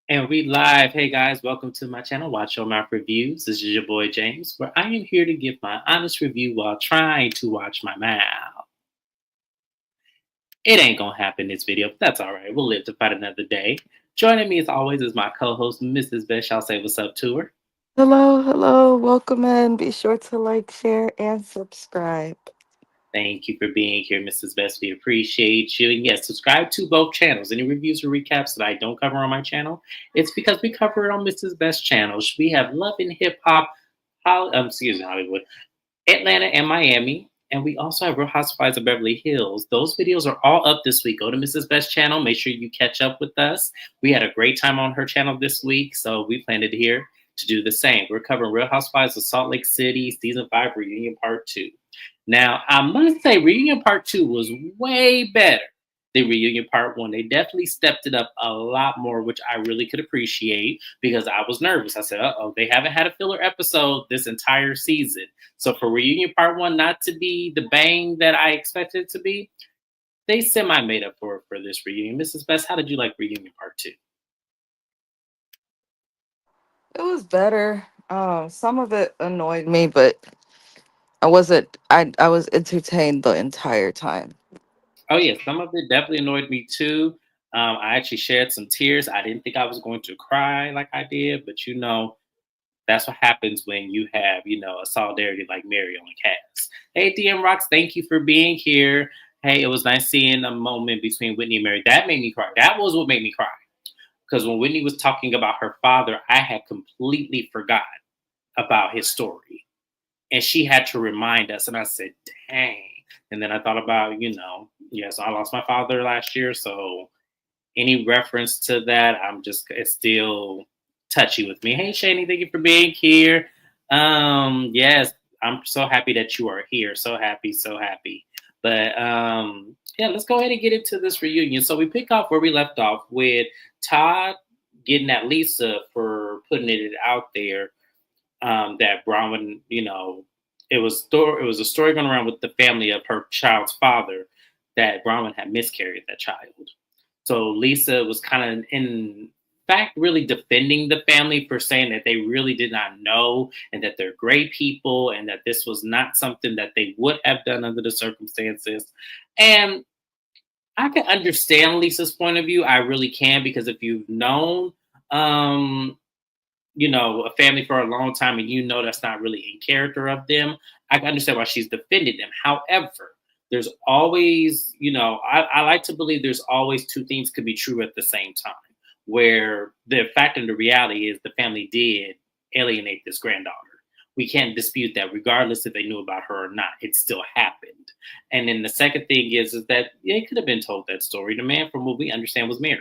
And we live. Hey guys, welcome to my channel, Watch Your Mouth Reviews. This is your boy James, where I am here to give my honest review while trying to watch my mouth. It ain't gonna happen this video, but that's alright. We'll live to fight another day. Joining me as always is my co-host, Mrs. Best. I'll say what's up to her. Hello, hello, welcome in. Be sure to like, share, and subscribe. Thank you for being here, Mrs. Best. We appreciate you. And yes, subscribe to both channels. Any reviews or recaps that I don't cover on my channel, it's because we cover it on Mrs. Best channel. We have love and hip hop, Hollywood, Atlanta, and Miami. And we also have Real Housewives of Beverly Hills. Those videos are all up this week. Go to Mrs. Best channel. Make sure you catch up with us. We had a great time on her channel this week, so we planned it here to do the same. We're covering Real Housewives of Salt Lake City, Season 5, Reunion Part 2. Now, I must say, Reunion Part 2 was way better than Reunion Part 1. They definitely stepped it up a lot more, which I really could appreciate because I was nervous. I said, uh-oh, they haven't had a filler episode this entire season. So for Reunion Part 1 not to be the bang that I expected it to be, they semi made up for this reunion. Mrs. Best, how did you like Reunion Part 2? It was better. Some of it annoyed me, but I wasn't. I was entertained the entire time. Oh, yeah, some of it definitely annoyed me too. I actually shed some tears. I didn't think I was going to cry like I did, but that's what happens when you have, a solidarity like Mary on the cast. Hey, DM Rocks, thank you for being here. Hey, it was nice seeing a moment between Whitney and Mary. That made me cry. That was what made me cry. Because when Whitney was talking about her father, I had completely forgot about his story. And she had to remind us. And I said, dang. And then I thought about, yes, I lost my father last year. So any reference to that, it's still touchy with me. Hey, Shani, thank you for being here. Yes, I'm so happy that you are here. So happy, so happy. But yeah, let's go ahead and get into this reunion. So we pick up where we left off with Todd getting at Lisa for putting it out there that Brahman, it was a story going around with the family of her child's father that Brahman had miscarried that child. So Lisa was kind of, in fact, really defending the family for saying that they really did not know and that they're great people and that this was not something that they would have done under the circumstances. And I can understand Lisa's point of view. I really can, because if you've known, um, a family for a long time and that's not really in character of them, I can understand why she's defending them. However, there's always, I like to believe there's always two things could be true at the same time, where the fact and the reality is the family did alienate this granddaughter. We can't dispute that, regardless if they knew about her or not. It still happened. And then the second thing is that they could have been told that story. The man, from what we understand, was married.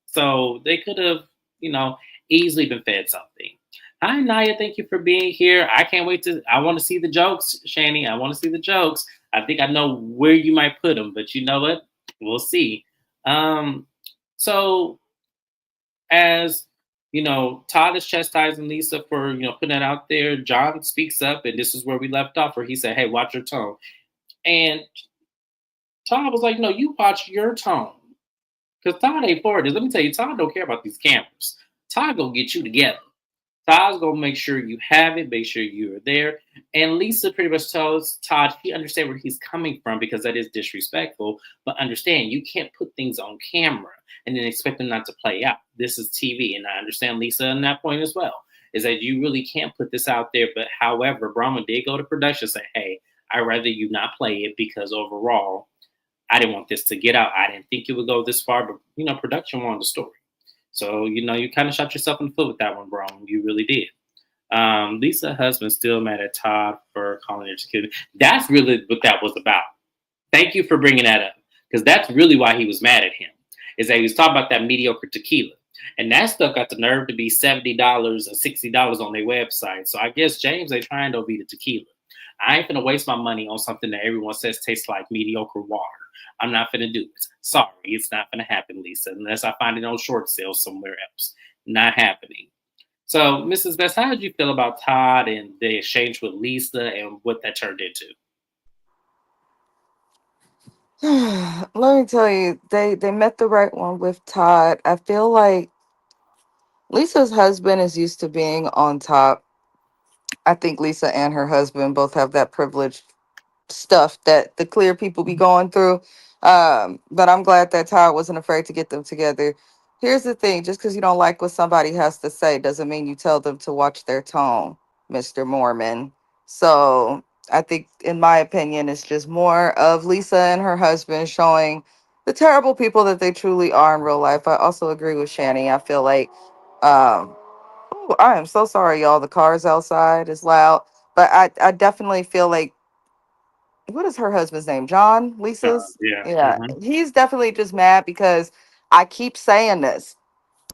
So they could have, you know, easily been fed something. Hi, Naya. Thank you for being here. I can't wait I want to see the jokes, Shani. I want to see the jokes. I think I know where you might put them, but you know what? We'll see. Um, so as Todd is chastising Lisa for putting that out there. John speaks up, and this is where we left off, where he said, "Hey, watch your tone." And Todd was like, "No, you watch your tone, because Todd ain't for this. Let me tell you, Todd don't care about these cameras. Todd gonna get you together. Todd's gonna make sure you have it, make sure you are there." And Lisa pretty much tells Todd he understands where he's coming from, because that is disrespectful. But understand, you can't put things on camera and then expect them not to play out. This is TV, and I understand Lisa on that point as well. Is that you really can't put this out there. But however, Brahma did go to production and say, "Hey, I'd rather you not play it, because overall, I didn't want this to get out. I didn't think it would go this far, but production wanted the story." So, you kind of shot yourself in the foot with that one, bro. You really did. Lisa's husband still mad at Todd for calling her tequila. That's really what that was about. Thank you for bringing that up, because that's really why he was mad at him. Is that he was talking about that mediocre tequila, and that stuff got the nerve to be $70 and $60 on their website. So I guess James they trying to beat the tequila. I ain't gonna waste my money on something that everyone says tastes like mediocre water. I'm not gonna do it. Sorry, it's not gonna happen, Lisa, unless I find it on short sale somewhere else. Not happening. So, Mrs. Best, how did you feel about Todd and the exchange with Lisa and what that turned into? Let me tell you, they met the right one with Todd. I feel like Lisa's husband is used to being on top. I think Lisa and her husband both have that privilege stuff that the clear people be going through. But I'm glad that Todd wasn't afraid to get them together. Here's the thing, just because you don't like what somebody has to say doesn't mean you tell them to watch their tone, Mr. Mormon. So I think, in my opinion, it's just more of Lisa and her husband showing the terrible people that they truly are in real life. I also agree with Shani. I feel like, oh, I am so sorry, y'all. The cars outside is loud. But I definitely feel like, what is her husband's name? John? Lisa's? Yeah. Yeah. Hmm. He's definitely just mad because I keep saying this.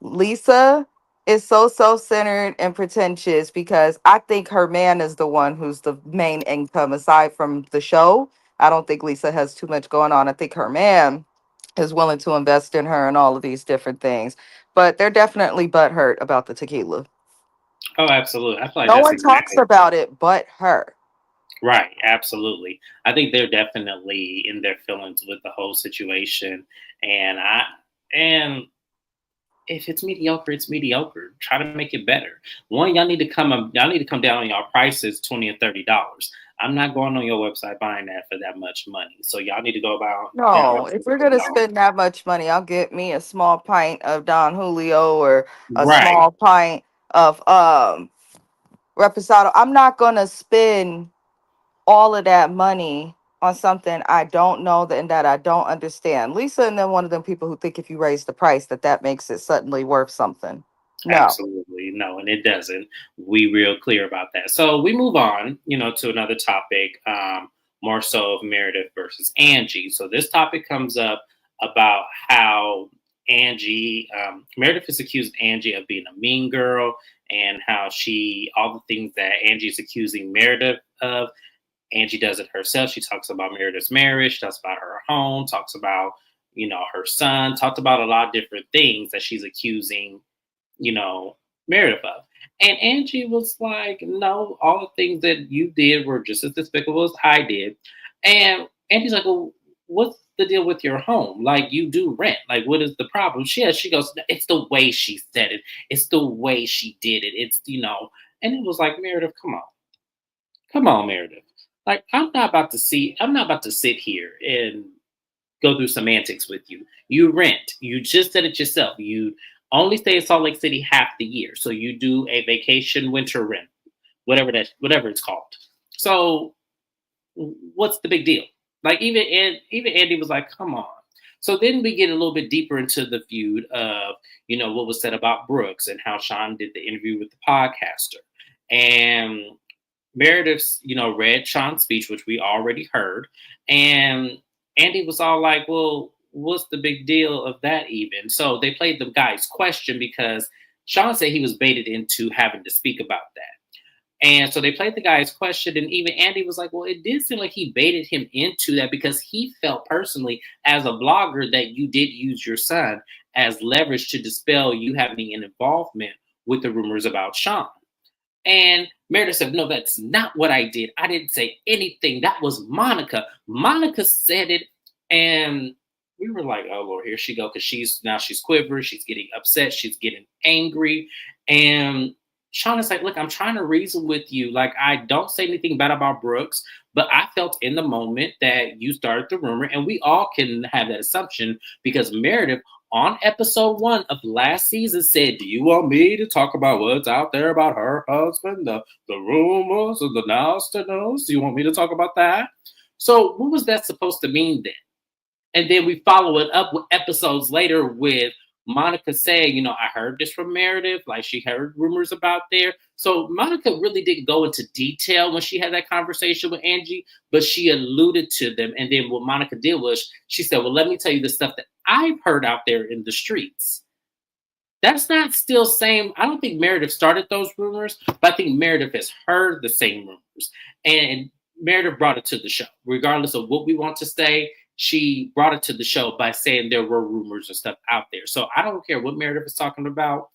Lisa is so self-centered and pretentious because I think her man is the one who's the main income aside from the show. I don't think Lisa has too much going on. I think her man is willing to invest in her and all of these different things. But they're definitely butthurt about the tequila. Oh, absolutely. I feel like No that's one talks exactly about it but her. right. Absolutely. I think they're definitely in their feelings with the whole situation, and and if it's mediocre, it's mediocre. Try to make it better. One, y'all need to come down on y'all prices, $20 and $30. I'm not going on your website buying that for that much money. So y'all need to go about down No, about if we're gonna $20. spend that much money, I'll get me a small pint of Don Julio or a Right. small pint of Reposado. I'm not gonna spend all of that money on something I don't know that and that I don't understand. Lisa and then one of them people who think if you raise the price that makes it suddenly worth something. No. Absolutely. No, and it doesn't. We real clear about that. So we move on, to another topic, more so of Meredith versus Angie. So this topic comes up about how Meredith has accused Angie of being a mean girl and how all the things that Angie's accusing Meredith of, Angie does it herself. She talks about Meredith's marriage, talks about her home, talks about, her son, talked about a lot of different things that she's accusing you know, Meredith of. And Angie was like, no, all the things that you did were just as despicable as I did. And Angie's like, well, what's the deal with your home? Like, you do rent. Like, what is the problem? She goes, it's the way she said it. It's the way she did it. And it was like, Meredith, come on. Come on, Meredith. Like, I'm not about to sit here and go through semantics with you. You rent. You just said it yourself. You only stay in Salt Lake City half the year. So you do a vacation winter rent, whatever it's called. So what's the big deal? Like even Andy was like, come on. So then we get a little bit deeper into the feud of, what was said about Brooks and how Sean did the interview with the podcaster. And Meredith's, read Sean's speech, which we already heard, and Andy was all like, "Well, what's the big deal of that even?" So they played the guy's question because Sean said he was baited into having to speak about that. And so they played the guy's question, and even Andy was like, "Well, it did seem like he baited him into that because he felt personally, as a blogger, that you did use your son as leverage to dispel you having an involvement with the rumors about Sean." And Meredith said, no, that's not what I did. I didn't say anything. That was Monica. Monica said it. And we were like, oh, Lord, here she go. Because she's quivering. She's getting upset. She's getting angry. And Shauna's like, look, I'm trying to reason with you. Like, I don't say anything bad about Brooks, but I felt in the moment that you started the rumor. And we all can have that assumption because Meredith on episode 1 of last season said, do you want me to talk about what's out there about her husband, the rumors and the nasty news? Do you want me to talk about that? So what was that supposed to mean then? And then we follow it up with episodes later with Monica saying, I heard this from Meredith, like she heard rumors about there. So Monica really didn't go into detail when she had that conversation with Angie, but she alluded to them. And then what Monica did was she said, well, let me tell you the stuff that I've heard out there in the streets. That's not still saying, I don't think Meredith started those rumors, but I think Meredith has heard the same rumors. And Meredith brought it to the show. Regardless of what we want to say, she brought it to the show by saying there were rumors and stuff out there. So I don't care what Meredith is talking about.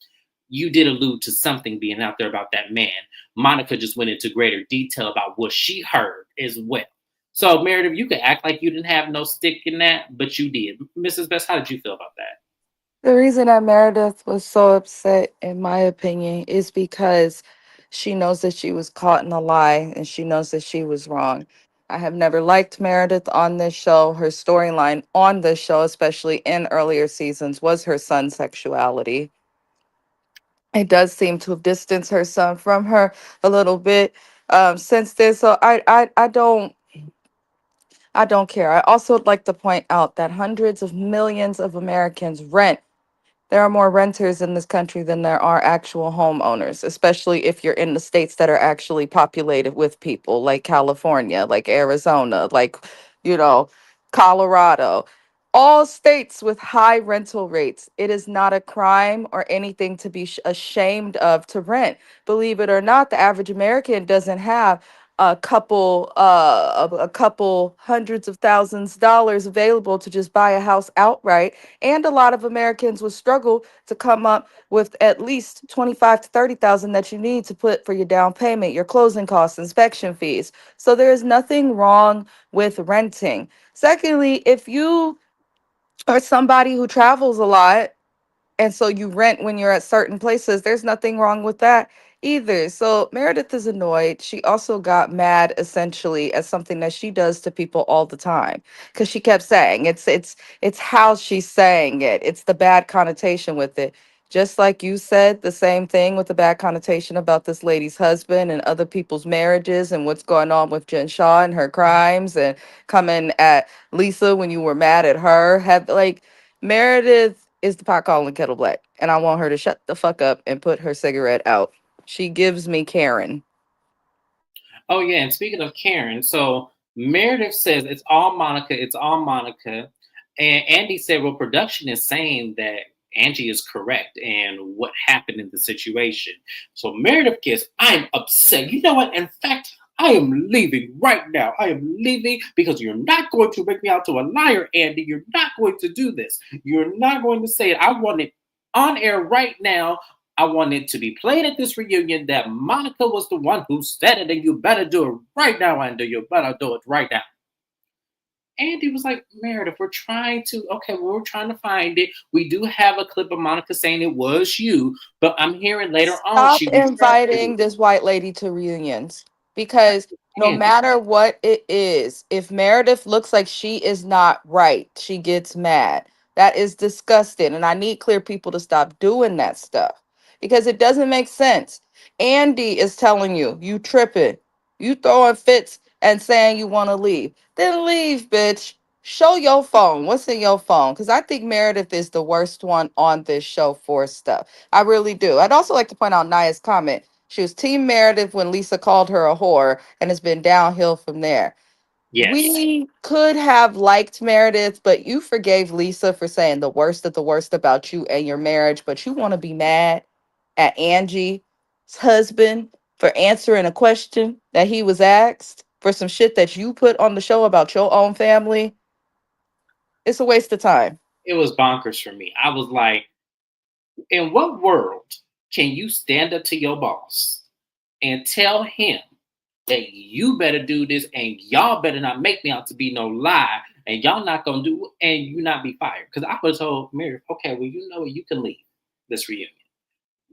You did allude to something being out there about that man. Monica just went into greater detail about what she heard as well. So Meredith, you could act like you didn't have no stick in that, but you did. Mrs. Best, how did you feel about that? The reason that Meredith was so upset, in my opinion, is because she knows that she was caught in a lie and she knows that she was wrong. I have never liked Meredith on this show. Her storyline on this show, especially in earlier seasons, was her son's sexuality. It does seem to have distanced her son from her a little bit since then. So I don't care. I also would like to point out that hundreds of millions of Americans rent. There are more renters in this country than there are actual homeowners, especially if you're in the states that are actually populated with people, like California, like Arizona, like, you know, Colorado. All states with high rental rates. It is not a crime or anything to be ashamed of to rent. Believe it or not, the average American doesn't have a couple hundreds of thousands of dollars available to just buy a house outright, and a lot of Americans will struggle to come up with at least 25 to 30,000 that you need to put for your down payment, your closing costs, inspection fees. So there is nothing wrong with renting. Secondly, if you are somebody who travels a lot, and so you rent when you're at certain places, there's nothing wrong with that either. So Meredith is annoyed. She also got mad essentially at something that she does to people all the time, because she kept saying it's how she's saying it. It's the bad connotation with it. Just like you said, the same thing with the bad connotation about this lady's husband and other people's marriages and what's going on with Jen Shaw and her crimes, and coming at Lisa when you were mad at her. Have like Meredith is the pot calling kettle black, and I want her to shut the fuck up and put her cigarette out. She gives me Karen. Oh yeah, and speaking of Karen, so Meredith says it's all Monica, it's all Monica. And Andy said, well, production is saying that Angie is correct and what happened in the situation. So Meredith gets, I'm upset. You know what? In fact, I am leaving right now. I am leaving because you're not going to make me out to a liar, Andy. You're not going to do this. You're not going to say it. I want it on air right now. I want it to be played at this reunion that Monica was the one who said it, and you better do it right now, Andy. You better do it right now. Andy was like, Meredith, we're trying to, okay, well, we're trying to find it. We do have a clip of Monica saying it was you, but I'm hearing later on Stop she retracted inviting it. this white lady to reunions, because no Andy, matter what it is, if Meredith looks like she is not right, she gets mad. That is disgusting. And I need clear people to stop doing that stuff, because it doesn't make sense. Andy is telling you, you tripping, you throwing fits and saying you want to leave. Then leave, bitch. Show your phone. What's in your phone? Because I think Meredith is the worst one on this show for stuff. I really do. I'd also like to point out Naya's comment. She was Team Meredith when Lisa called her a whore, and it's been downhill from there. yes, We could have liked Meredith, but you forgave Lisa for saying the worst of the worst about you and your marriage, but you want to be mad at Angie's husband for answering a question that he was asked for some shit that you put on the show about your own family. It's a waste of time. it was bonkers for me. I was like, in what world can you stand up to your boss and tell him that you better do this and y'all better not make me out to be no lie and y'all not gonna do and you not be fired? Because I was told Mary, okay, well, you know what, you can leave this reunion.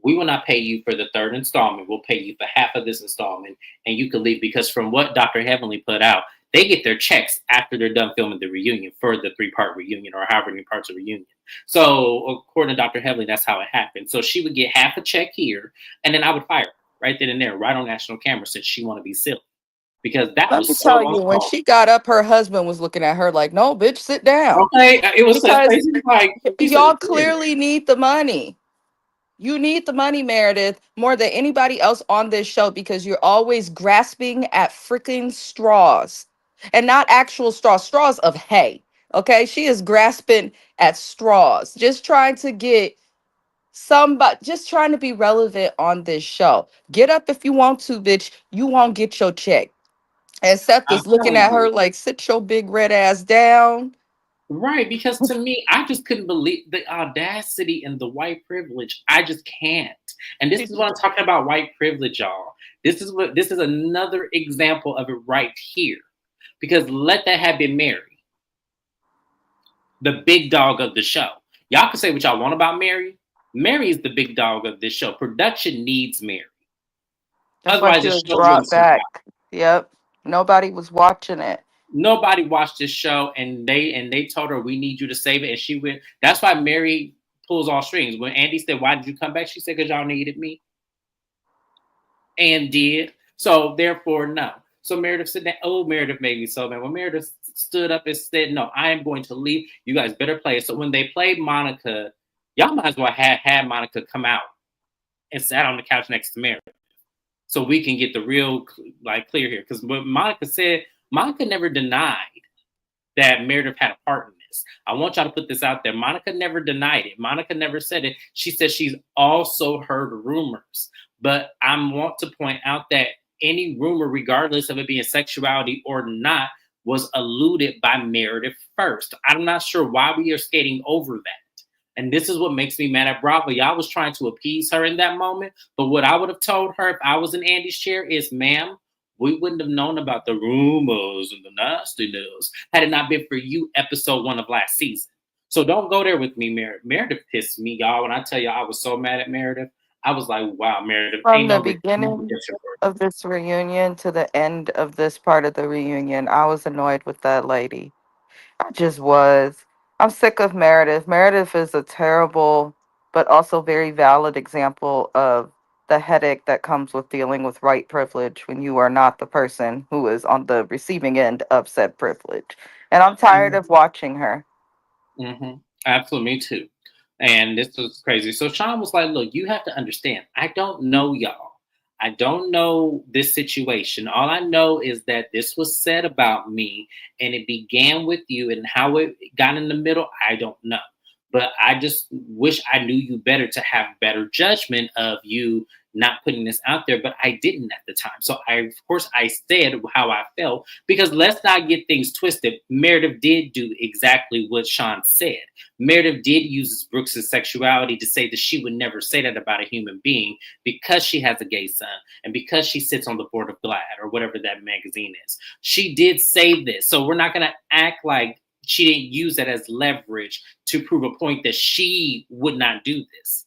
We will not pay you for the third installment. We'll pay you for half of this installment and you can leave, because from what Dr. Heavenly put out, they get their checks after they're done filming the reunion for the 3-part reunion or however many parts of reunion. So according to Dr. Heavenly, that's how it happened. So she would get half a check here and then I would fire her right then and there, right on national camera, since she want to be silly, because that Let me was so tell you, when uncalled. she got up, her husband was looking at her like, no, bitch, sit down. Okay, it was such Because crazy. Like she said, y'all "Yeah." clearly need the money. You need the money, Meredith, more than anybody else on this show, because you're always grasping at freaking straws, and not actual straws, straws of hay. Okay. She is grasping at straws, just trying to get somebody, just trying to be relevant on this show. Get up if you want to, bitch. You won't get your check. And Seth I'm is looking telling at you. her like, sit your big red ass down. Right, because to me, I just couldn't believe the audacity and the white privilege. I just can't. And this is what I'm talking about, white privilege, y'all. This is another example of it right here. Because let that have been Mary, the big dog of the show. Y'all can say what y'all want about Mary. Mary is the big dog of this show. Production needs Mary. That's why Otherwise, she the was show wouldn't brought survive. back. Yep. Nobody was watching it. Nobody watched this show, and they told her we need you to save it, and she went. That's why Mary pulls all strings. When Andy said, "Why did you come back?" She said, "Because y'all needed me," and did. So therefore, no. So Meredith said that. Oh, Meredith made me so mad. When Meredith stood up and said, "No, I am going to leave. You guys better play it." So when they played Monica, y'all might as well have had Monica come out and sat on the couch next to Meredith, so we can get the real like clear here. Because what Monica said, Monica never denied that Meredith had a part in this. I want y'all to put this out there. Monica never denied it. Monica never said it. She said she's also heard rumors. But I want to point out that any rumor, regardless of it being sexuality or not, was alluded by Meredith first. I'm not sure why we are skating over that. And this is what makes me mad at Bravo. Y'all was trying to appease her in that moment. But what I would have told her if I was in Andy's chair is, ma'am, we wouldn't have known about the rumors and the nasty news had it not been for you, episode 1 of last season. So don't go there with me, Meredith. Meredith pissed me, y'all. When I tell you I was so mad at Meredith, I was like, wow, Meredith, ain't From no the reason you beginning get your word. of this reunion to the end of this part of the reunion, I was annoyed with that lady. I just was. I'm sick of Meredith. Meredith is a terrible, but also very valid example of the headache that comes with dealing with white privilege when you are not the person who is on the receiving end of said privilege. And I'm tired of watching her. Mm-hmm. Absolutely, me too. And this was crazy. So Sean was like, look, you have to understand, I don't know y'all. I don't know this situation. All I know is that this was said about me and it began with you, and how it got in the middle, I don't know. But I just wish I knew you better to have better judgment of you not putting this out there. But I didn't at the time. So of course, I said how I felt, because let's not get things twisted. Meredith did do exactly what Sean said. Meredith did use Brooks' sexuality to say that she would never say that about a human being because she has a gay son and because she sits on the board of GLAAD or whatever that magazine is. She did say this. So we're not going to act like she didn't use that as leverage to prove a point that she would not do this.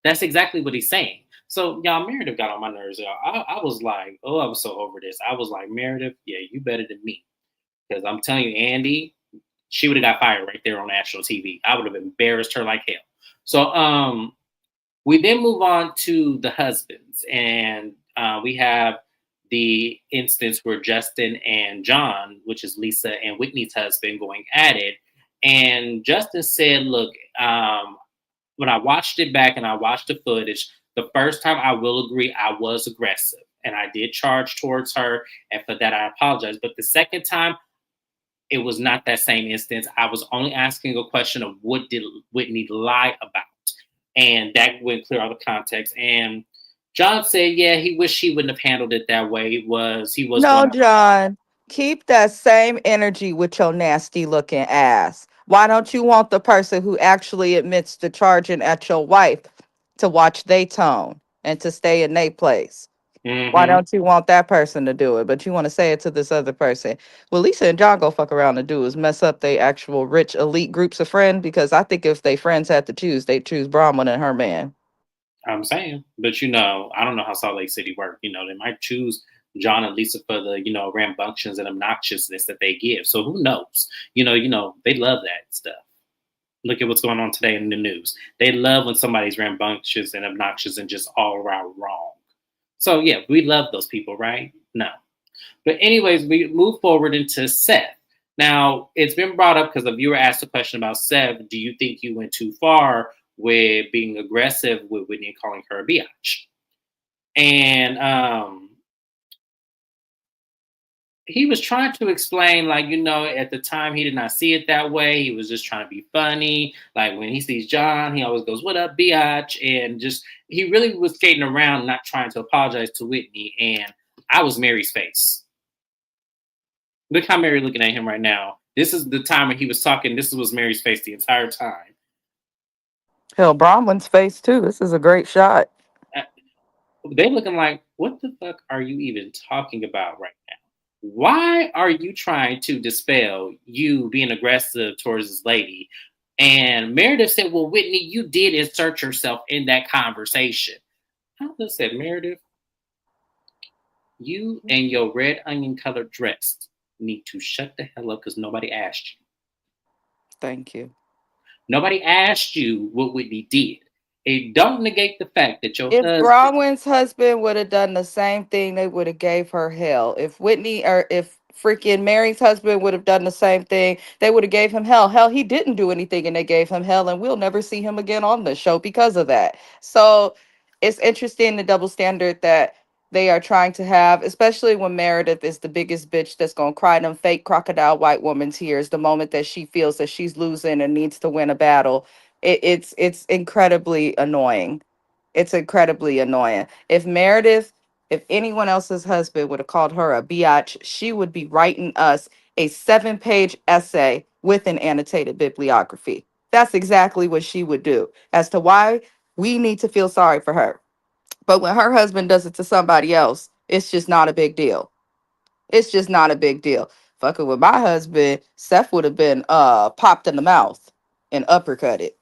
That's exactly what he's saying. So y'all, Meredith got on my nerves, y'all. I was like, oh, I was so over this. I was like, Meredith, yeah, you better than me. Because I'm telling you, Andy, she would have got fired right there on national TV. I would have embarrassed her like hell. So we then move on to the husbands, and we have the instance where Justin and John, which is Lisa and Whitney's husband, going at it. And Justin said, look, when I watched it back and I watched the footage, the first time I will agree I was aggressive and I did charge towards her, and for that I apologize. But the second time, it was not that same instance. I was only asking a question of what did Whitney lie about, and that went clear all the context. And John said, yeah, he wished he wouldn't have handled it that way. He was No, going to. John, keep that same energy with your nasty looking ass. Why don't you want the person who actually admits to charging at your wife to watch they tone and to stay in their place? Why Mm-hmm. don't you want that person to do it, but you want to say it to this other person? Well, Lisa and John go fuck around and do is mess up they actual rich elite groups of friends, because I think if they friends had to choose, they choose Brahman and her man. I'm saying, but I don't know how Salt Lake City work. They might choose John and Lisa for the rambunctions and obnoxiousness that they give. So who knows? They love that stuff. Look at what's going on today in the news. They love when somebody's rambunctious and obnoxious and just all around wrong. So yeah, we love those people, right? No. But anyways, we move forward into Seth. Now, it's been brought up because a viewer asked a question about Seth. Do you think you went too far with being aggressive with Whitney and calling her a biatch? And he was trying to explain, like, at the time he did not see it that way. He was just trying to be funny. Like when he sees John, he always goes, "What up, biatch?" And just he really was skating around, not trying to apologize to Whitney. And I was Mary's face. Look how Mary looking at him right now. This is the time when he was talking. This was Mary's face the entire time. Hell, Brahman's face too. This is a great shot. Uh, They looking like, what the fuck are you even talking about right now? Why are you trying to dispel you being aggressive towards this lady? And Meredith said, "Well, Whitney, you did insert yourself in that conversation." I just said, "Meredith, you and your red onion colored dress need to shut the hell up because nobody asked you. Thank you. Nobody asked you what Whitney did. It don't negate the fact that your If husband." Bronwyn's husband would have done the same thing, they would have gave her hell. If Whitney or if freaking Mary's husband would have done the same thing, they would have gave him hell. Hell, he didn't do anything and they gave him hell, and we'll never see him again on the show because of that. So it's interesting the double standard that they are trying to have, especially when Meredith is the biggest bitch that's gonna cry them fake crocodile white woman tears the moment that she feels that she's losing and needs to win a battle. It's incredibly annoying. It's incredibly annoying. If anyone else's husband would have called her a biatch, she would be writing us a 7-page essay with an annotated bibliography. That's exactly what she would do as to why we need to feel sorry for her. But when her husband does it to somebody else, it's just not a big deal. It's just not a big deal. Fucking with my husband, Seth would have been popped in the mouth and uppercutted.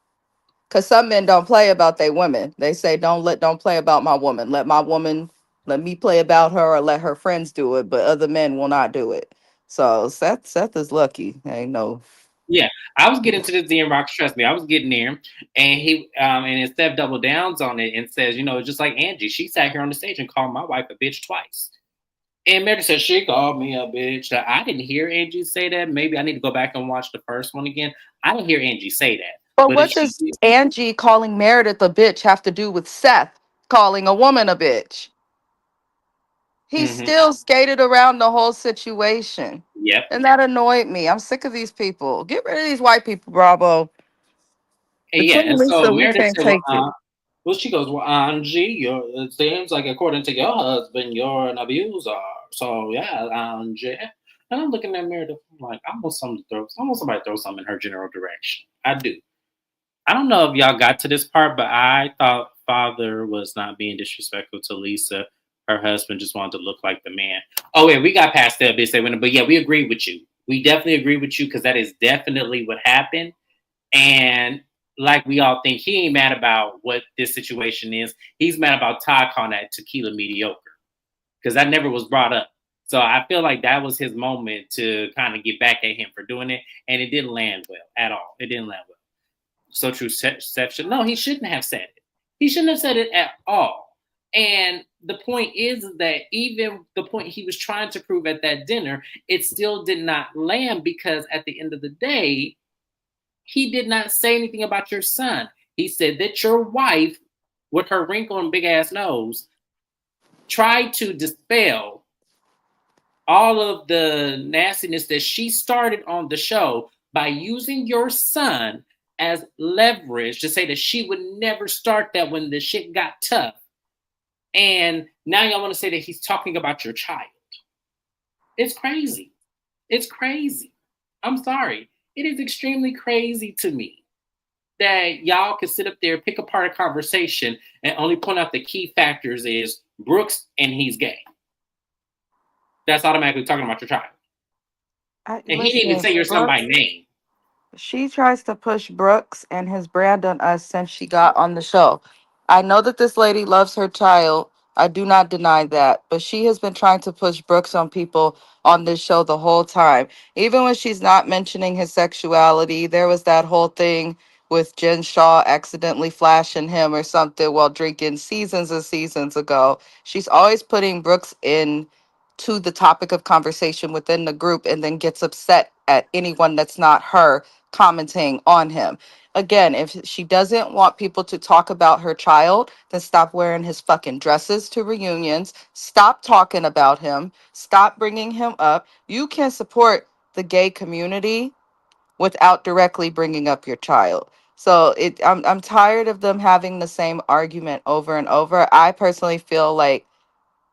Cause some men don't play about their women. They say don't play about my woman. Let me play about her or let her friends do it, but other men will not do it. So Seth is lucky. Ain't no. Yeah, I was getting to this DM Rocks. Trust me, I was getting there, and he and Steph double downs on it and says, just like Angie, she sat here on the stage and called my wife a bitch twice. And Meredith said she called me a bitch. I didn't hear Angie say that. Maybe I need to go back and watch the first one again. I didn't hear Angie say that, But but if what she does did, Angie calling Meredith a bitch have to do with Seth calling a woman a bitch? He hmm still skated around the whole situation. yep, And that annoyed me. I'm sick of these people. Get rid of these white people, Bravo. and yeah, Between and so Lisa, we Meredith can't said, take it. well, she goes, well, Angie, it seems like according to your husband, you're an abuser. So yeah, Angie. And I'm looking at Meredith, I'm like, I want somebody to throw something in her general direction. I do. I don't know if y'all got to this part, but I thought Father was not being disrespectful to Lisa. Her husband just wanted to look like the man. Oh, yeah, we got past that bit, but yeah, we agree with you. We definitely agree with you because that is definitely what happened. And like we all think, he ain't mad about what this situation is. He's mad about Todd calling that tequila mediocre because that never was brought up. So I feel like that was his moment to kind of get back at him for doing it, and it didn't land well at all. It didn't land well. So true, Seth should. No, he shouldn't have said it. He shouldn't have said it at all. And the point is that even the point he was trying to prove at that dinner, it still did not land because at the end of the day, he did not say anything about your son. He said that your wife, with her wrinkle and big ass nose, tried to dispel all of the nastiness that she started on the show by using your son as leverage to say that she would never start that when the shit got tough. And now y'all want to say that he's talking about your child. It's crazy. It's crazy. I'm sorry. It is extremely crazy to me that y'all can sit up there, pick apart a conversation, and only point out the key factors is Brooks and he's gay. That's automatically talking about your child. And he didn't even Listen, say your son by Brooks. name. She tries to push Brooks and his brand on us since she got on the show. I know that this lady loves her child. I do not deny that. But she has been trying to push Brooks on people on this show the whole time. Even when she's not mentioning his sexuality, there was that whole thing with Jen Shaw accidentally flashing him or something while drinking seasons and seasons ago. She's always putting Brooks in to the topic of conversation within the group and then gets upset at anyone that's not her commenting on him. Again, if she doesn't want people to talk about her child, then stop wearing his fucking dresses to reunions. Stop talking about him. Stop bringing him up. You can support the gay community without directly bringing up your child. So I'm tired of them having the same argument over and over. I personally feel like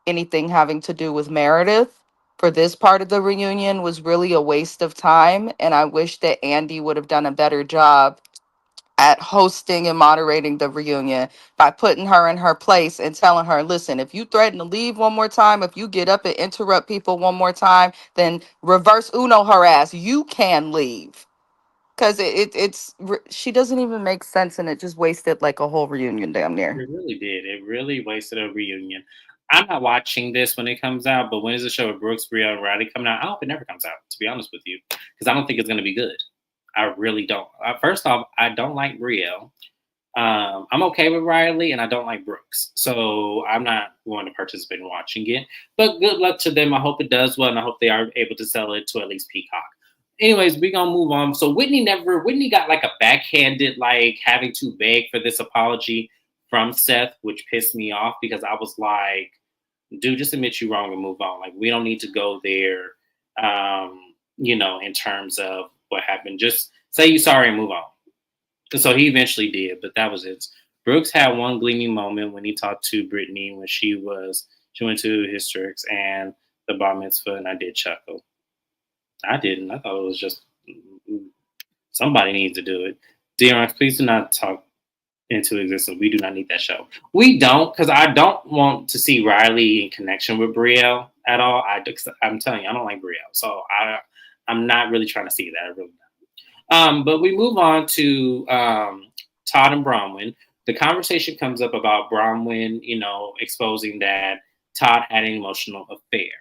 anything having to do with Meredith for this part of the reunion was really a waste of time. And I wish that Andy would have done a better job at hosting and moderating the reunion by putting her in her place and telling her, listen, if you threaten to leave one more time, if you get up and interrupt people one more time, then reverse Uno her ass. You can leave. because she doesn't even make sense, and it just wasted like a whole reunion damn near. It really did. It really wasted a reunion. I'm not watching this when it comes out, but when is the show with Brooks, Brielle, and Riley coming out? I hope it never comes out, to be honest with you, because I don't think it's going to be good. I really don't. First off, I don't like Brielle. I'm okay with Riley, and I don't like Brooks, so I'm not going to participate in watching it. But good luck to them. I hope it does well, and I hope they are able to sell it to at least Peacock. Anyways, we're gonna move on. So Whitney got like a backhanded, like having to beg for this apology from Seth, which pissed me off because I was like, dude, just admit you wrong and move on. Like we don't need to go there, in terms of what happened. Just say you sorry and move on. So he eventually did, but that was it. Brooks had one gleaming moment when he talked to Brittany when she went to historics and the bar mitzvah, and I did chuckle. I didn't. I thought it was just somebody needs to do it. DRX, please do not talk into existence. We do not need that show. We don't, because I don't want to see Riley in connection with Brielle at all. I'm telling you, I don't like Brielle, so I'm not really trying to see that. I really but we move on to Todd and Bronwyn. The conversation comes up about Bronwyn, exposing that Todd had an emotional affair.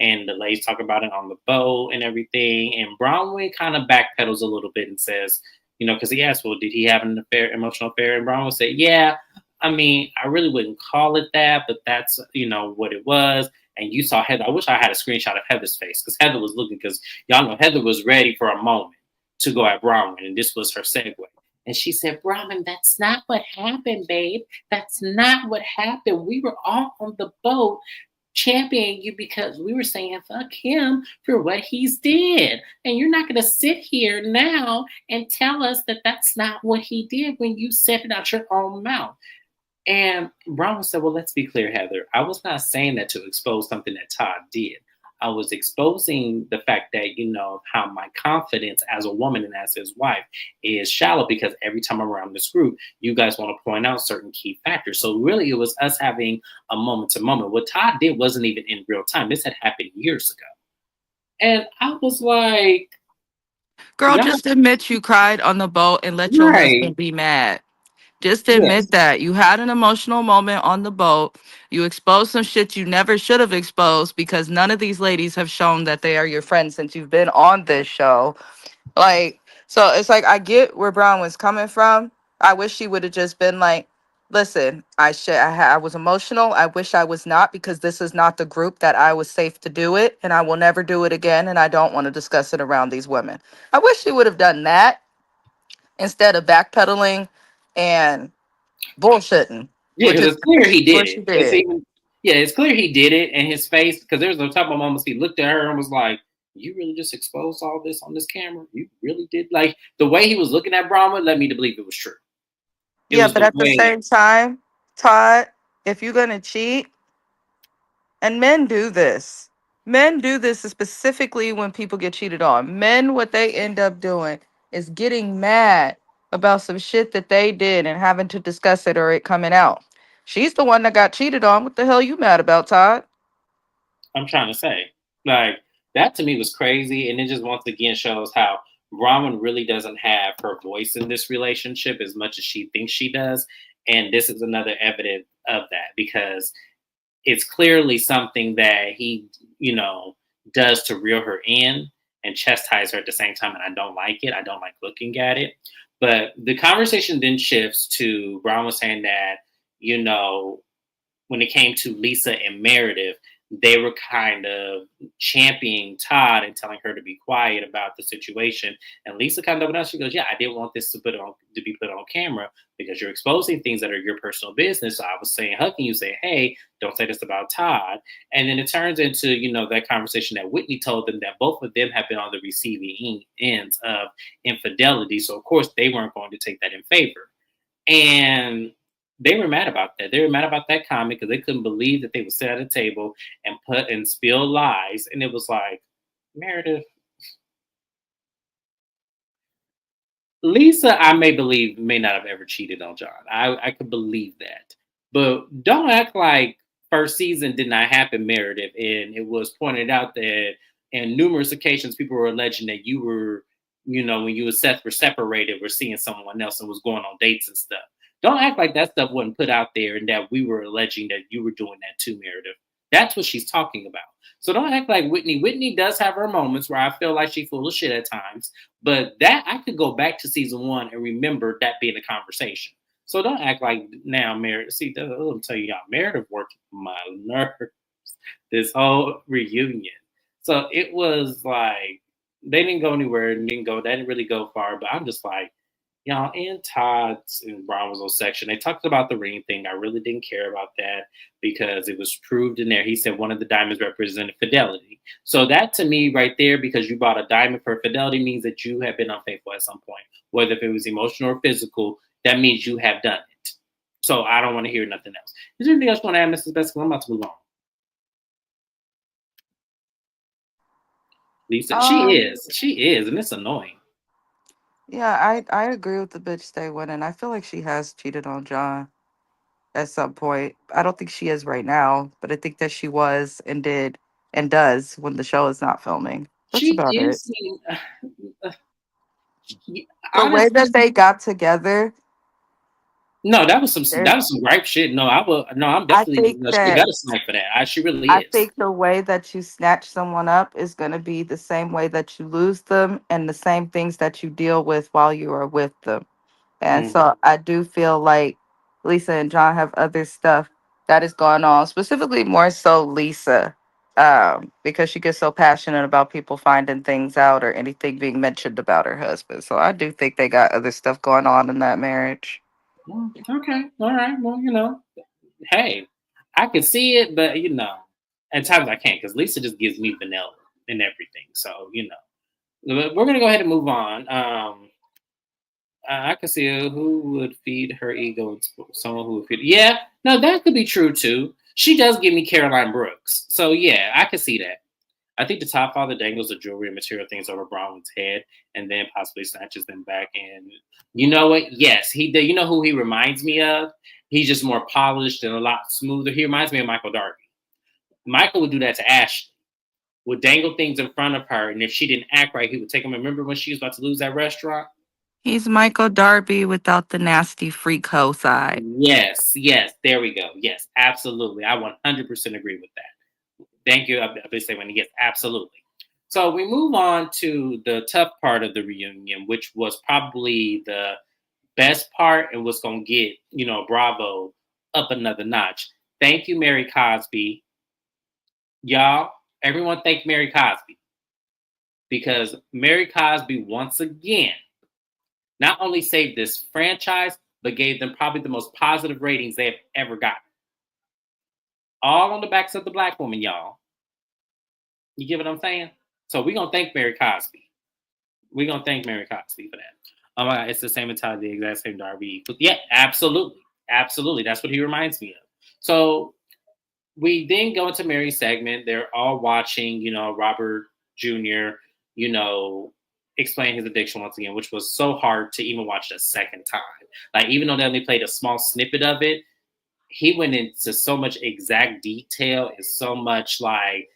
And the ladies talk about it on the boat and everything. And Bronwyn kind of backpedals a little bit and says, because he asked, well, did he have an affair, emotional affair? And Bronwyn said, yeah, I mean, I really wouldn't call it that, but that's, what it was. And you saw Heather. I wish I had a screenshot of Heather's face because Heather was looking, because y'all know Heather was ready for a moment to go at Bronwyn, and this was her segue. And she said, Bronwyn, that's not what happened, babe. That's not what happened. We were all on the boat championing you because we were saying fuck him for what he's did. And you're not going to sit here now and tell us that that's not what he did when you said it out your own mouth. And Bronwyn said, well, let's be clear, Heather. I was not saying that to expose something that Todd did. I was exposing the fact that, how my confidence as a woman and as his wife is shallow because every time I'm around this group, you guys want to point out certain key factors. So really it was us having a moment to moment. What Todd did wasn't even in real time. This had happened years ago. And I was like, Girl, yeah, just admit you cried on the boat and let your right. husband be mad. Just admit Yes. that you had an emotional moment on the boat. You exposed some shit you never should have exposed because none of these ladies have shown that they are your friends since you've been on this show. Like, so it's like I get where Brown was coming from. I wish she would have just been like, "Listen, I was emotional. I wish I was not because this is not the group that I was safe to do it, and I will never do it again. And I don't want to discuss it around these women." I wish she would have done that instead of backpedaling and bullshitting, Yeah, which because is it's clear he did what she it. It's did. even Yeah, it's clear he did it, and his face. Because there's a couple of moments he looked at her and was like, "You really just exposed all this on this camera? You really did?" Like the way he was looking at Brahma led me to believe it was true. It Yeah, was but the at the way. same time, Todd, if you're gonna cheat, and men do this. Men do this specifically when people get cheated on. Men, what they end up doing is getting mad about some shit that they did and having to discuss it or it coming out. She's the one that got cheated on. What the hell you mad about, Todd? I'm trying to say. Like that to me was crazy, and it just once again shows how Brahman really doesn't have her voice in this relationship as much as she thinks she does. And this is another evidence of that because it's clearly something that he, you know, does to reel her in and chastise her at the same time. And I don't like it. I don't like looking at it. But the conversation then shifts to Brown was saying that, you know, when it came to Lisa and Meredith, they were kind of championing Todd and telling her to be quiet about the situation. And Lisa kind of opened up. She goes, "Yeah, I didn't want this to be put on camera because you're exposing things that are your personal business. So I was saying, hugging you, say, hey, don't say this about Todd." And then it turns into, that conversation that Whitney told them that both of them have been on the receiving ends of infidelity. So of course they weren't going to take that in favor. And they were mad about that. They were mad about that comment because they couldn't believe that they would sit at a table and put and spill lies. And it was like, Meredith, Lisa, I may believe may not have ever cheated on John. I could believe that. But don't act like first season did not happen, Meredith. And it was pointed out that in numerous occasions people were alleging that you were when you were separated, were seeing someone else and was going on dates and stuff. Don't act like that stuff wasn't put out there and that we were alleging that you were doing that too, Meredith. That's what she's talking about. So don't act like Whitney. Whitney does have her moments where I feel like she's full of shit at times, but that I could go back to season one and remember that being a conversation. So don't act like now, Meredith. See, I'll tell you, y'all, Meredith worked my nerves this whole reunion. So it was like they didn't go anywhere and didn't go. They didn't really go far. But I'm just like, y'all, in Todd's and Bravo's section, they talked about the ring thing. I really didn't care about that because it was proved in there. He said one of the diamonds represented fidelity. So that to me, right there, because you bought a diamond for fidelity, means that you have been unfaithful at some point, whether if it was emotional or physical. That means you have done it. So I don't want to hear nothing else. Is there anything else you want to add, Mrs. Best? I'm about to move on. Lisa, Um, she is, and it's annoying. yeah, I agree with the bitch stay winning. I feel like she has cheated on John at some point. I don't think she is right now, but I think that she was and did and does when the show is not filming. That's She about did it. seem, The way honestly. that they got together, No, that there's was some ripe shit. No, I will. No, I'm I definitely. think No, she that got a snipe for that. She really I is. think the way that you snatch someone up is going to be the same way that you lose them and the same things that you deal with while you are with them. And Mm. so I do feel like Lisa and John have other stuff that is going on, specifically more so Lisa, because she gets so passionate about people finding things out or anything being mentioned about her husband. So I do think they got other stuff going on in that marriage. Okay, all right. Well, hey, I can see it, but at times I can't because Lisa just gives me vanilla and everything. So we're gonna go ahead and move on. I can see who would feed her ego. Someone who would feed. Yeah, no, that could be true too. She does give me Caroline Brooks, so yeah, I can see that. I think the top father dangles the jewelry and material things over Bronwyn's head, and then possibly snatches them back. And you know what? Yes, he did. You know who he reminds me of? He's just more polished and a lot smoother. He reminds me of Michael Darby. Michael would do that to Ashley. Would dangle things in front of her, and if she didn't act right, he would take them. Remember when she was about to lose that restaurant? He's Michael Darby without the nasty freak hoe side. Yes, yes, there we go. Yes, absolutely. I 100% agree with that. Thank you. I've been saying yes, absolutely. So we move on to the tough part of the reunion, which was probably the best part and what's going to get, Bravo up another notch. Thank you, Mary Cosby. Y'all, everyone thank Mary Cosby because Mary Cosby, once again, not only saved this franchise, but gave them probably the most positive ratings they have ever gotten. All on the backs of the black woman, y'all. You get what I'm saying? So we're going to thank Mary Cosby. We're gonna thank Mary Cosby for that. Oh my god, it's the same mentality, the exact same Darby. Yeah, absolutely. Absolutely. That's what he reminds me of. So we then go into Mary's segment. They're all watching, Robert Jr., you know, explain his addiction once again, which was so hard to even watch a second time. Like, even though they only played a small snippet of it, he went into so much exact detail and so much like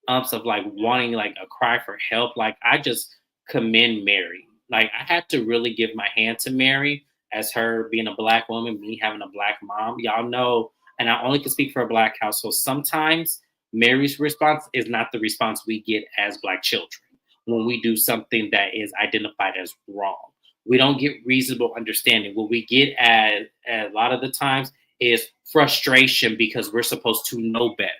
of like wanting like a cry for help. Like I just commend Mary. Like I had to really give my hand to Mary as her being a black woman, me having a black mom. Y'all know, and I only can speak for a black household. Sometimes Mary's response is not the response we get as black children when we do something that is identified as wrong. We don't get reasonable understanding. What we get at a lot of the times is frustration because we're supposed to know better.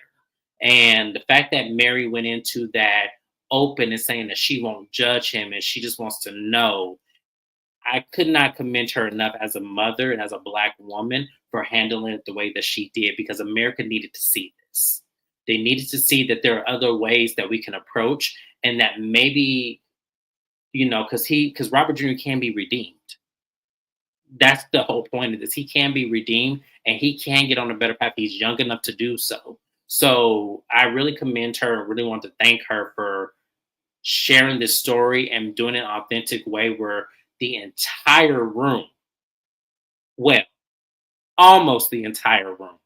And the fact that Mary went into that open and saying that she won't judge him and she just wants to know, I could not commend her enough as a mother and as a black woman for handling it the way that she did because America needed to see this. They needed to see that there are other ways that we can approach and that maybe, because Robert Jr. can be redeemed. That's the whole point of this. He can be redeemed and he can get on a better path. He's young enough to do so. So I really commend her and really want to thank her for sharing this story and doing it in an authentic way where the entire room, well, almost the entire room,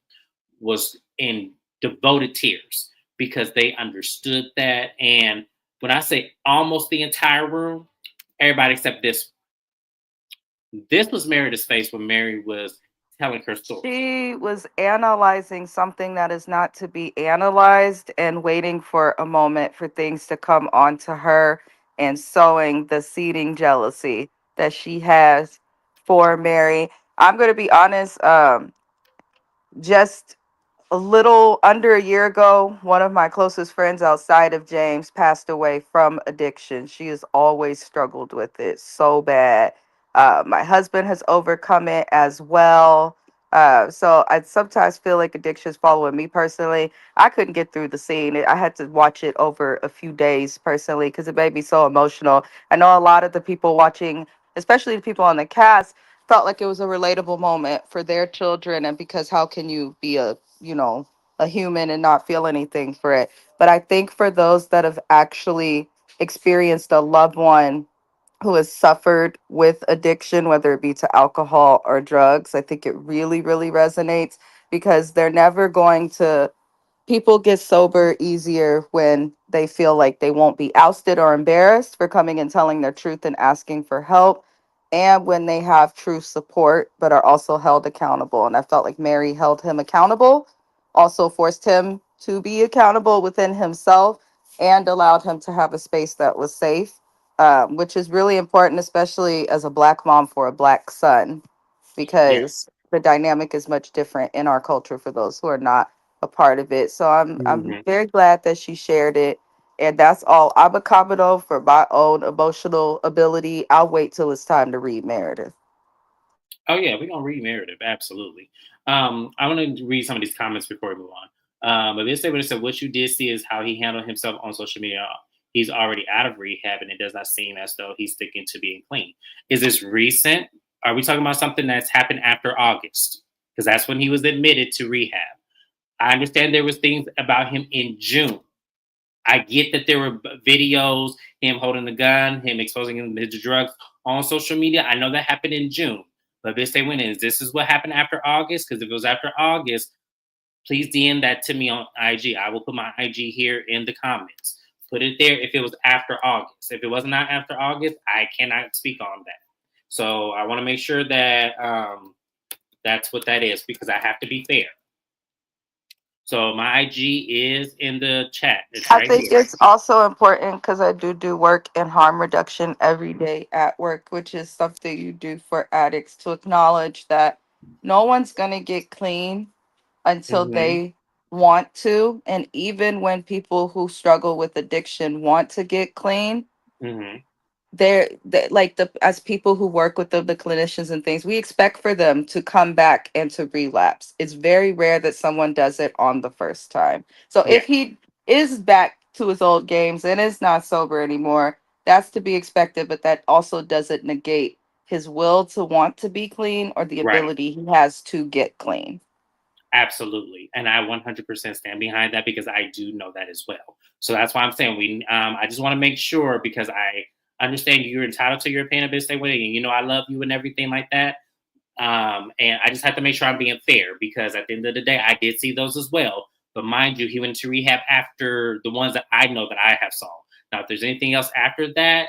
was in devoted tears because they understood that. And when I say almost the entire room, everybody except this was Meredith's face when Mary was telling her story. She was analyzing something that is not to be analyzed and waiting for a moment for things to come onto her and sowing the seeding jealousy that she has for Mary. I'm going to be honest, just a little under a year ago, one of my closest friends outside of James passed away from addiction. She has always struggled with it so bad. My husband has overcome it as well. So I sometimes feel like addiction is following me personally. I couldn't get through the scene. I had to watch it over a few days personally because it made me so emotional. I know a lot of the people watching, especially the people on the cast, felt like it was a relatable moment for their children, and because how can you be a, a human and not feel anything for it. But I think for those that have actually experienced a loved one who has suffered with addiction, whether it be to alcohol or drugs, I think it really, really resonates because they're never going to. People get sober easier when they feel like they won't be ousted or embarrassed for coming and telling their truth and asking for help, and when they have true support but are also held accountable. And I felt like Mary held him accountable, also forced him to be accountable within himself, and allowed him to have a space that was safe, which is really important, especially as a Black mom for a Black son, Yes. because the dynamic is much different in our culture for those who are not a part of it. So I'm Mhm. very glad that she shared it. And that's all I'm accommodative for my own emotional ability. I'll wait till it's time to read Meredith. Oh yeah, we're gonna read Meredith, absolutely. I want to read some of these comments before we move on. But this would have said, "What you did see is how he handled himself on social media. He's already out of rehab, and it does not seem as though he's sticking to being clean. Is this recent? Are we talking about something that's happened after August? Because that's when he was admitted to rehab. I understand there was things about him in June. I get that there were videos, him holding the gun, him exposing him to drugs on social media. I know that happened in June. But they say when is this is what happened after August? Because if it was after August, please DM that to me on IG. I will put my IG here in the comments. Put it there if it was after August. If it was not after August, I cannot speak on that. So I want to make sure that that's what that is because I have to be fair. So my IG is in the chat. It's I right think here. it's also important because I do work in harm reduction every day at work, which is something you do for addicts to acknowledge that no one's going to get clean until Mm-hmm. they want to. And even when people who struggle with addiction want to get clean, Mm-hmm. they like the as people who work with the clinicians and things, we expect for them to come back and to relapse. It's very rare that someone does it on the first time. So Yeah. if he is back to his old games and is not sober anymore, that's to be expected, but that also doesn't negate his will to want to be clean or the Right. ability he has to get clean. Absolutely. And I 100% stand behind that because I do know that as well. So that's why I'm saying I just want to make sure because I understand you're entitled to your opinion based way and I love you and everything like that. And I just have to make sure I'm being fair because at the end of the day, I did see those as well. But mind you, he went to rehab after the ones that I know that I have saw. Now, if there's anything else after that,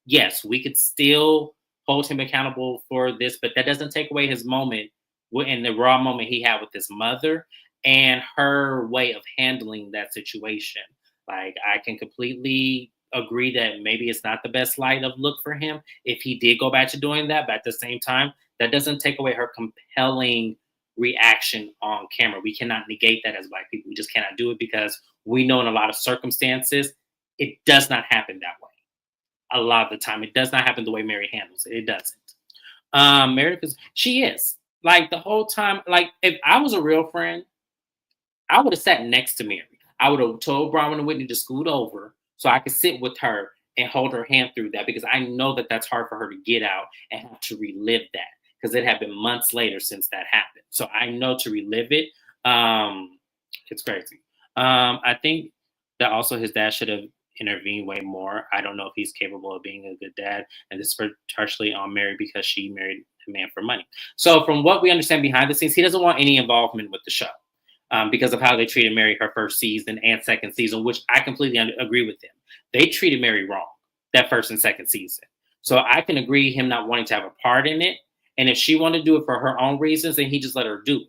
yes, we could still hold him accountable for this, but that doesn't take away his moment in the raw moment he had with his mother and her way of handling that situation. Like, I can completely agree that maybe it's not the best light of look for him if he did go back to doing that, but at the same time, that doesn't take away her compelling reaction on camera. We cannot negate that as Black people. We just cannot do it because we know in a lot of circumstances, it does not happen that way a lot of the time. It does not happen the way Mary handles it. It doesn't. Meredith is she is like the whole time. Like if I was a real friend, I would have sat next to Mary. I would have told Bronwyn and Whitney to scoot over so I could sit with her and hold her hand through that because I know that that's hard for her to get out and have to relive that because it had been months later since that happened. So I know to relive it. It's crazy. I think that also his dad should have intervened way more. I don't know if he's capable of being a good dad, and this is partially on Mary because she married a man for money. So from what we understand behind the scenes, he doesn't want any involvement with the show because of how they treated Mary her first season and second season, which I completely agree with them. They treated Mary wrong that first and second season. So I can agree him not wanting to have a part in it. And if she wanted to do it for her own reasons, then he just let her do it.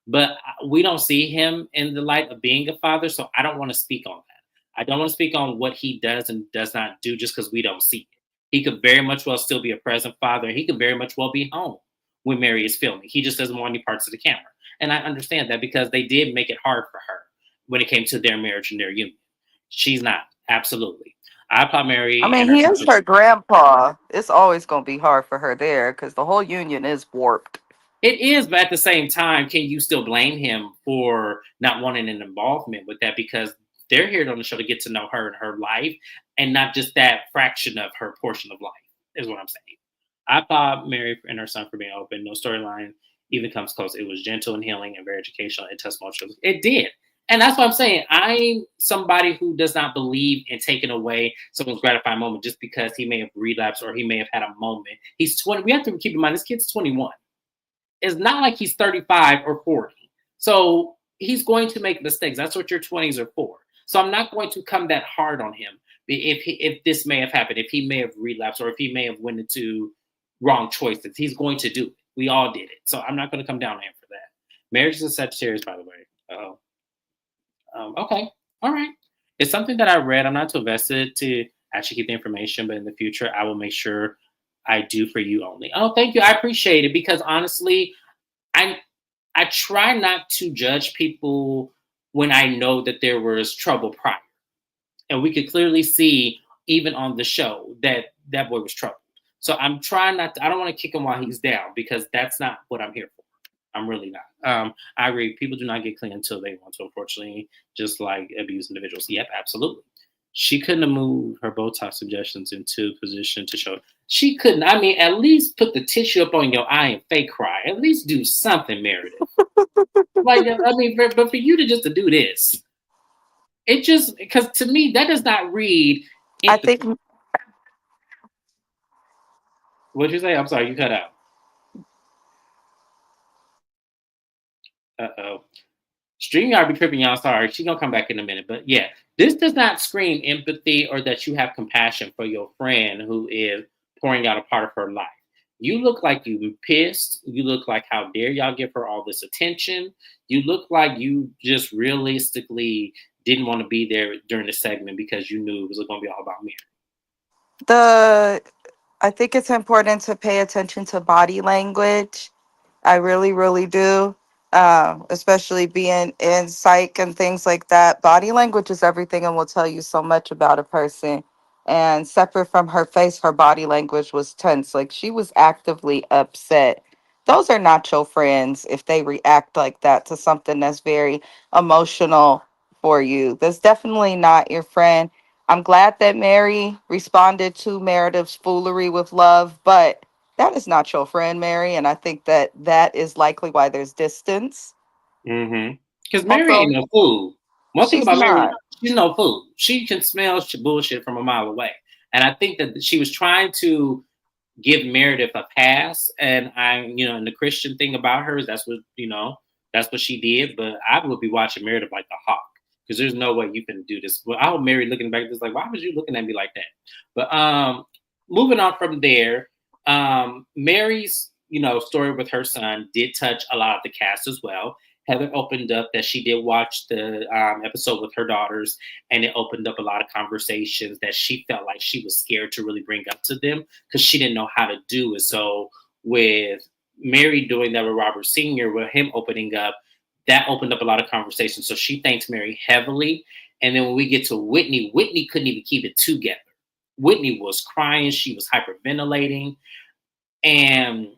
But we don't see him in the light of being a father, so I don't want to speak on that. I don't want to speak on what he does and does not do just because we don't see it. He could very much well still be a present father. He could very much well be home when Mary is filming. He just doesn't want any parts of the camera. And I understand that because they did make it hard for her when it came to their marriage and their union. She's not. Absolutely. I applaud I Mary mean, and her he son. is her grandpa. It's always going to be hard for her there because the whole union is warped. It is, but at the same time, can you still blame him for not wanting an involvement with that? Because they're here on the show to get to know her and her life, and not just that fraction of her portion of life, is what I'm saying. I applaud Mary and her son for being open. No storyline even comes close. It was gentle and healing and very educational and testimonial. It did. And that's what I'm saying. I'm somebody who does not believe in taking away someone's gratifying moment just because he may have relapsed or he may have had a moment. He's 20. We have to keep in mind this kid's 21. It's not like he's 35 or 40. So he's going to make mistakes. That's what your 20s are for. So I'm not going to come that hard on him if this may have happened, if he may have relapsed, or if he may have went into wrong choices. He's going to do it. We all did it. So I'm not going to come down on him for that. Marriage is a Sagittarius, by the way. Oh, okay. All right. It's something that I read. I'm not too vested to actually get the information, but in the future, I will make sure I do for you only. Oh, thank you. I appreciate it because honestly, I I try not to judge people when I know that there was trouble prior, and we could clearly see even on the show that that boy was troubled. So I'm trying not to. I don't want to kick him while he's down because that's not what I'm here for. I'm really not. I agree. People do not get clean until they want to, unfortunately, just like abused individuals. Yep, absolutely. She couldn't have moved her Botox suggestions into position to show. She couldn't. I mean, at least put the tissue up on your eye and fake cry. At least do something, Meredith. Like, I mean, but for you to just to do this, it just because to me that does not read I empathy. think What'd you say? I'm sorry, you cut out. Uh-oh. StreamYard be tripping, y'all. Sorry, she gonna come back in a minute. But yeah, this does not scream empathy or that you have compassion for your friend who is pouring out a part of her life. You look like you were pissed. You look like how dare y'all give her all this attention. You look like you just realistically didn't want to be there during the segment because you knew it was going to be all about me. the I think it's important to pay attention to body language. I really, really do. Especially being in psych and things like that. Body language is everything and will tell you so much about a person. And separate from her face, her body language was tense. Like she was actively upset. Those are not your friends if they react like that to something that's very emotional for you. That's definitely not your friend. I'm glad that Mary responded to Meredith's foolery with love, but that is not your friend, Mary. And I think that that is likely why there's distance. Mm-hmm. Because Mary Also, ain't no fool. One thing she's about Mary, not. she's no fool. She can smell bullshit from a mile away. And I think that she was trying to give Meredith a pass. And and the Christian thing about her is that's what she did. But I would be watching Meredith like a hawk because there's no way you can do this. Well, I hope Mary looking back, just like, why was you looking at me like that? But moving on from there, Mary's story with her son did touch a lot of the cast as well. Heather opened up that she did watch the episode with her daughters, and it opened up a lot of conversations that she felt like she was scared to really bring up to them because she didn't know how to do it. So with Mary doing that with Robert Sr., with him opening up, that opened up a lot of conversations. So she thanks Mary heavily. And then when we get to Whitney, Whitney couldn't even keep it together. Whitney was crying. She was hyperventilating. And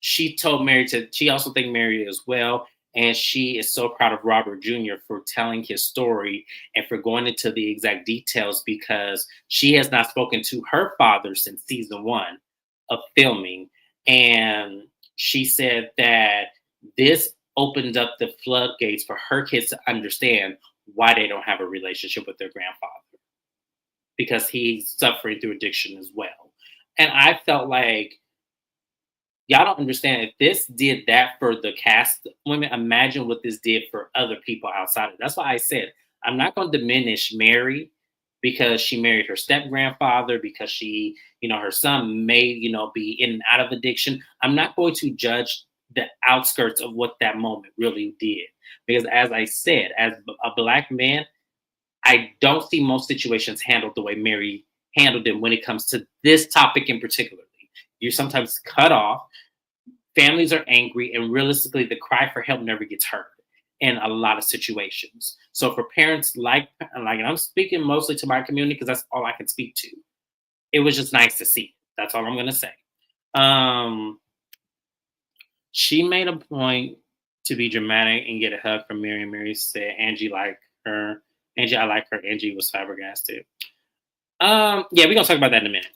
she also thanked Mary as well. And she is so proud of Robert Jr. for telling his story and for going into the exact details because she has not spoken to her father since season 1 of filming. And she said that this opened up the floodgates for her kids to understand why they don't have a relationship with their grandfather because he's suffering through addiction as well. And I felt like y'all don't understand if this did that for the cast women, imagine what this did for other people outside of it. That's why I said I'm not going to diminish Mary because she married her step grandfather, because her son may, be in and out of addiction. I'm not going to judge the outskirts of what that moment really did. Because as I said, as a black man, I don't see most situations handled the way Mary handled them when it comes to this topic in particularly. You're sometimes cut off, families are angry, and realistically, the cry for help never gets heard in a lot of situations. So for parents and I'm speaking mostly to my community because that's all I can speak to. It was just nice to see. That's all I'm gonna say. Um, she made a point to be dramatic and get a hug from Mary. And Mary said, "Angie like her. Angie, I like her." Angie was flabbergasted. Yeah, we're gonna talk about that in a minute.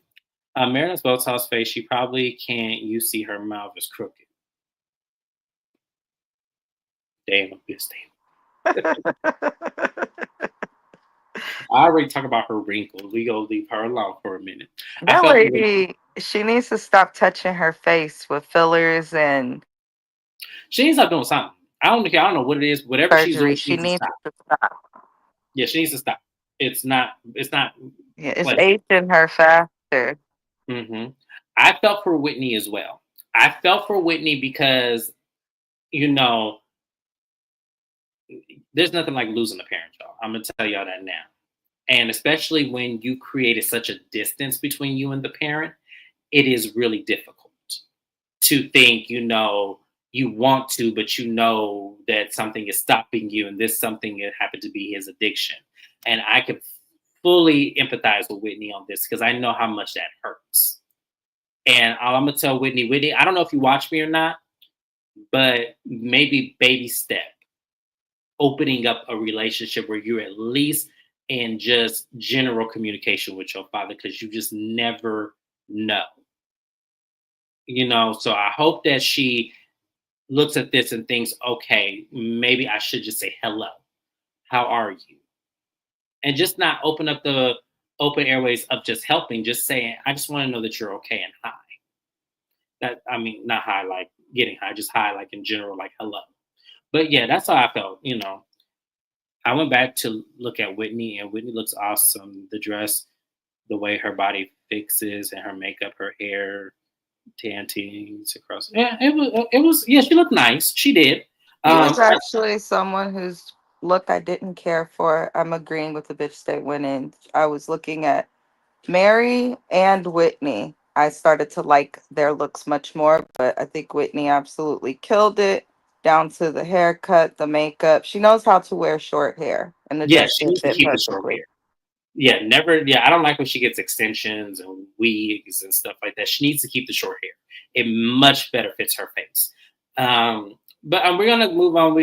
Meredith's Botox face. She probably can't. You see her mouth is crooked. Damn, this I already talked about her wrinkles. We gonna leave her alone for a minute. I That felt lady, she needs to stop touching her face with fillers and she needs to stop doing something. I don't care. I don't know what it is. Whatever she's surgery. doing, she She needs to needs stop. to stop. Yeah, she needs to stop. It's not. It's not Yeah, it's pleasant. aging her faster. hmm I felt for Whitney as well. I felt for Whitney because you know there's nothing like losing a parent, y'all. I'm gonna tell y'all that now. And especially when you created such a distance between you and the parent, it is really difficult to think, you want to, but you know that something is stopping you, and this something it happened to be his addiction. And I could fully empathize with Whitney on this because I know how much that hurts. And all I'm gonna tell Whitney, I don't know if you watch me or not, but maybe baby step, opening up a relationship where you're at least in just general communication with your father because you just never know. So I hope that she looks at this and thinks, okay, maybe I should just say hello. How are you? And just not open up the open airways of just helping, just saying, I just want to know that you're okay and hi. That I mean, not high like getting high, just high like in general, like hello. But yeah, that's how I felt. I went back to look at Whitney, and Whitney looks awesome. The dress, the way her body fixes, and her makeup, her hair, tantings across. Yeah, it was. Yeah, she looked nice. She did. He was I, actually someone whose look I didn't care for. I'm agreeing with the bitch that went in. I was looking at Mary and Whitney. I started to like their looks much more, but I think Whitney absolutely killed it down to the haircut, the makeup. She knows how to wear short hair, and the yeah, dress she did needs to fit keep the short perfectly. hair. Yeah, never. Yeah, I don't like when she gets extensions and wigs and stuff like that. She needs to keep the short hair. It much better fits her face. But we're gonna move on.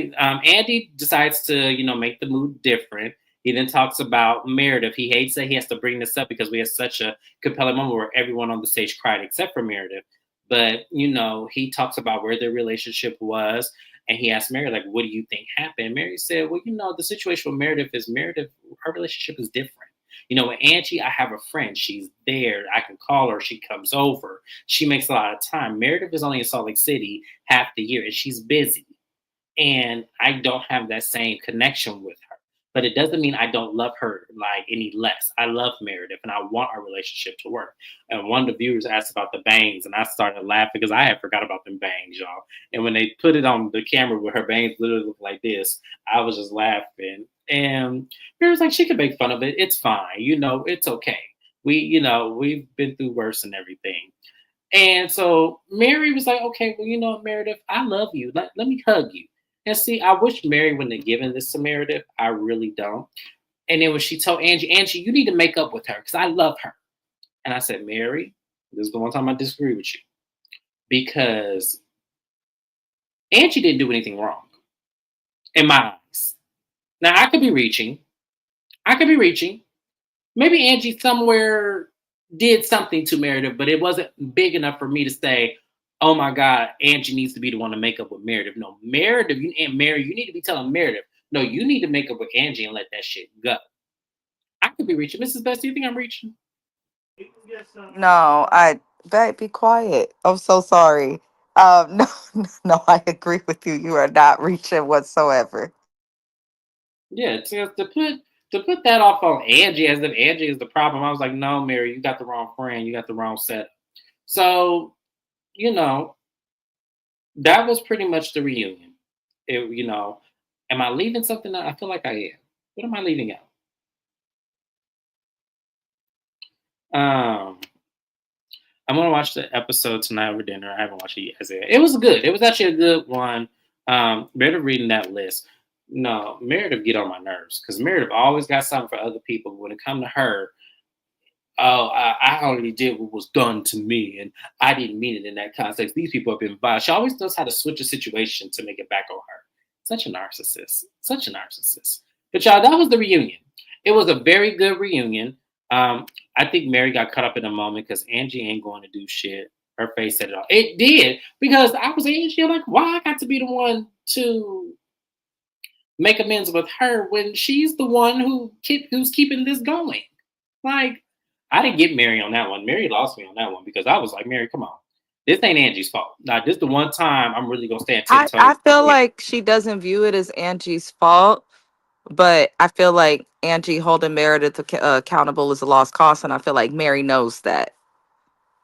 Andy decides to make the mood different. He then talks about Meredith. He hates that he has to bring this up because we had such a compelling moment where everyone on the stage cried except for Meredith. But he talks about where their relationship was, and he asked Mary, like, what do you think happened? Mary said, well, the situation with Meredith is Meredith, her relationship is different. With Angie, I have a friend. She's there. I can call her. She comes over. She makes a lot of time. Meredith is only in Salt Lake City half the year, and she's busy. And I don't have that same connection with her. But it doesn't mean I don't love her like any less. I love Meredith, and I want our relationship to work. And one of the viewers asked about the bangs, and I started laughing because I had forgot about them bangs, y'all. And when they put it on the camera where her bangs literally look like this, I was just laughing. And Mary was like, she could make fun of it. It's fine. It's okay. We've been through worse and everything. And so Mary was like, okay, well, Meredith, I love you. Let me hug you. And see, I wish Mary wouldn't have given this to Meredith. I really don't. And then when she told Angie, you need to make up with her because I love her. And I said, Mary, this is the one time I disagree with you because Angie didn't do anything wrong in my eyes. Now, I could be reaching. I could be reaching. Maybe Angie somewhere did something to Meredith, but it wasn't big enough for me to say, "Oh my God, Angie needs to be the one to make up with Meredith." No, Meredith, and Mary, you need to be telling Meredith, "No, you need to make up with Angie and let that shit go." I could be reaching, Mrs. Best. Do you think I'm reaching? No, babe, be quiet. I'm so sorry. No, no, I agree with you. You are not reaching whatsoever. Yeah, to put To put that off on Angie as if Angie is the problem, I was like, no, Mary, you got the wrong friend. You got the wrong set. So, you know, that was pretty much the reunion. Am I leaving something out? I feel like I am. What am I leaving out? I'm gonna watch the episode tonight over dinner. I haven't watched it yet. It was good. It was actually a good one. Meredith reading that list. No, Meredith get on my nerves because Meredith always got something for other people. But when it come to her, oh, I only did what was done to me, and I didn't mean it in that context. These people have been biased. She always knows how to switch a situation to make it back on her. Such a narcissist. Such a narcissist. But y'all, that was the reunion. It was a very good reunion. I think Mary got caught up in a moment because Angie ain't going to do shit. Her face said it all. It did because I was Angie. Like, why I got to be the one to make amends with her when she's the one who's keeping this going? Like, I didn't get Mary on that one. Mary lost me on that one because I was like, Mary, come on. This ain't Angie's fault. Now, this is the one time I'm really gonna stand I tiptoes. feel like she doesn't view it as Angie's fault, but I feel like Angie holding Meredith accountable is a lost cause, and I feel like Mary knows that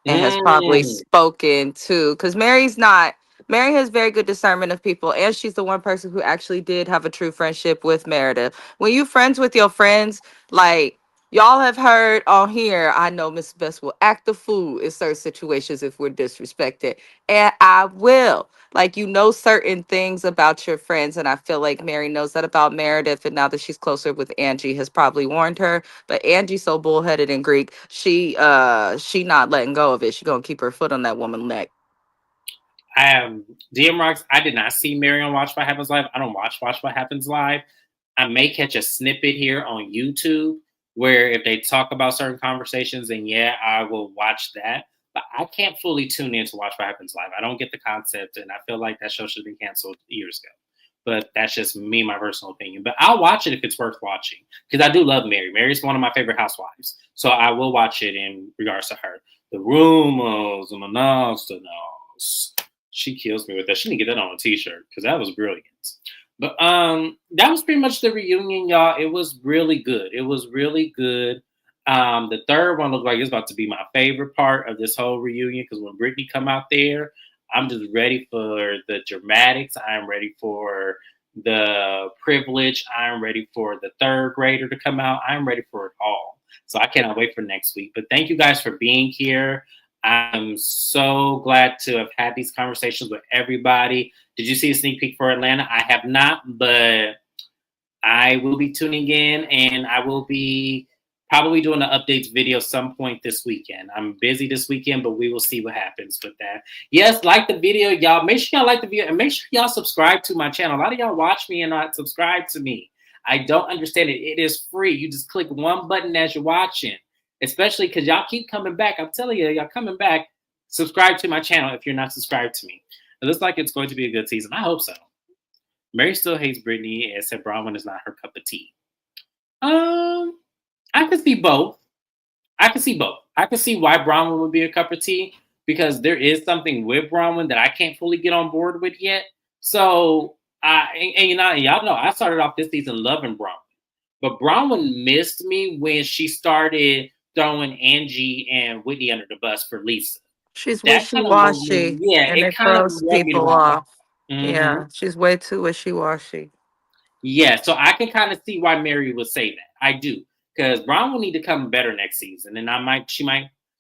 and has probably Mm, spoken to, because Mary has very good discernment of people, and she's the one person who actually did have a true friendship with Meredith. When you friends with your friends, like y'all have heard on here, I know Miss Best will act the fool in certain situations if we're disrespected, and I will. Like, you know certain things about your friends, and I feel like Mary knows that about Meredith, and now that she's closer with Angie, has probably warned her. But Angie's so bullheaded and Greek, she not letting go of it. She gonna keep her foot on that woman's neck. um, DM Rocks, I did not see Mary on Watch What Happens Live. I don't watch What Happens Live. I may catch a snippet here on YouTube where if they talk about certain conversations, then yeah, I will watch that. But I can't fully tune in to Watch What Happens Live. I don't get the concept, and I feel like that show should have been canceled years ago. But that's just me, my personal opinion. But I'll watch it if it's worth watching because I do love Mary. Mary's one of my favorite housewives, so I will watch it in regards to her. The rumors and the nonsense. She kills me with that. She didn't get that on a t-shirt because that was brilliant. But that was pretty much the reunion, y'all. It was really good. It was really good. The third one looked like it's about to be my favorite part of this whole reunion because when Brittany come out there, I'm just ready for the dramatics. I'm ready for the privilege. I'm ready for the third grader to come out. I'm ready for it all. So I cannot wait for next week. But thank you guys for being here. I'm so glad to have had these conversations with everybody. Did you see a sneak peek for Atlanta? I have not, but I will be tuning in and I will be probably doing an updates video some point this weekend. I'm busy this weekend, but we will see what happens with that. Yes, like the video, y'all. Make sure y'all like the video and make sure y'all subscribe to my channel. A lot of y'all watch me and not subscribe to me. I don't understand it. It is free. You just click one button as you're watching, especially because y'all keep coming back. I'm telling you, y'all coming back. Subscribe to my channel if you're not subscribed to me. It looks like it's going to be a good season. I hope so. Mary still hates Brittany and said Bronwyn is not her cup of tea. Um, I can see both. I can see both. I can see why Bronwyn would be a cup of tea because there is something with Bronwyn that I can't fully get on board with yet. So, y'all know I started off this season loving Bronwyn, but Bronwyn missed me when she started throwing Angie and Whitney under the bus for Lisa. She's That wishy kind of rubbed me. washy, Yeah, and it it kind of throws rubbed me the people wrong way. off. Mm-hmm. Yeah, she's way too wishy washy. Yeah, so I can kind of see why Mary would say that. I do. Because Brown will need to come better next season. And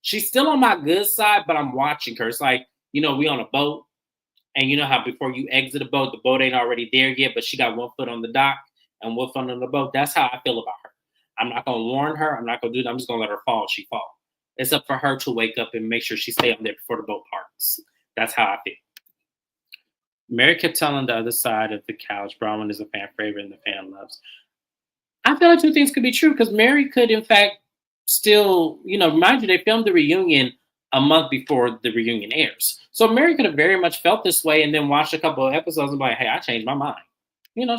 she's still on my good side, but I'm watching her. It's like, we on a boat, and you know how before you exit a boat, the boat ain't already there yet, but she got one foot on the dock and one foot on the boat. That's how I feel about her. I'm not gonna warn her. I'm not gonna do that. I'm just gonna let her fall. She fall. It's up for her to wake up and make sure she stay on there before the boat parks. That's how I feel. Mary kept telling the other side of the couch, Bronwyn is a fan favorite and the fan loves. I feel like two things could be true because Mary could, in fact, still, mind you, they filmed the reunion a month before the reunion airs. So Mary could have very much felt this way and then watched a couple of episodes and be like, hey, I changed my mind.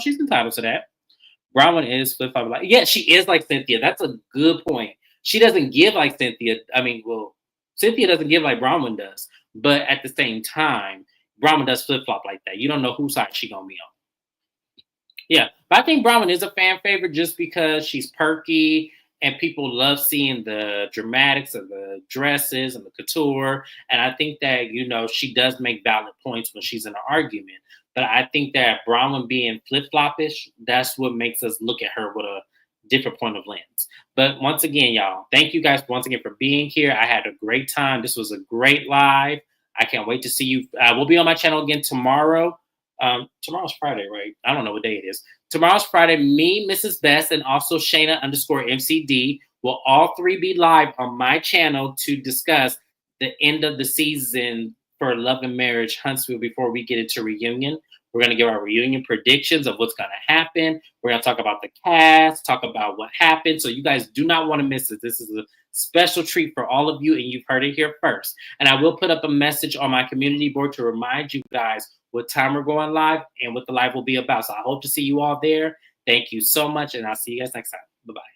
She's entitled to that. Bronwyn is flip flop. Yeah, she is like Cynthia. That's a good point. She doesn't give like Cynthia. I mean, well, Cynthia doesn't give like Bronwyn does. But at the same time, Bronwyn does flip flop like that. You don't know whose side she gonna be on. Yeah, But I think Bronwyn is a fan favorite just because she's perky and people love seeing the dramatics of the dresses and the couture. And I think that, she does make valid points when she's in an argument. But I think that Bronwyn being flip floppish, that's what makes us look at her with a different point of lens. But once again, y'all, thank you guys once again for being here. I had a great time. This was a great live. I can't wait to see you. We'll be on my channel again tomorrow. Tomorrow's Friday, right? I don't know what day it is. Tomorrow's Friday. Me, Mrs. Best, and also Shayna_MCD will all three be live on my channel to discuss the end of the season for Love and Marriage Huntsville before we get into reunion. We're going to give our reunion predictions of what's going to happen. We're going to talk about the cast, talk about what happened. So you guys do not want to miss it. This is a special treat for all of you, and you've heard it here first. And I will put up a message on my community board to remind you guys what time we're going live and what the live will be about. So I hope to see you all there. Thank you so much, and I'll see you guys next time. Bye-bye.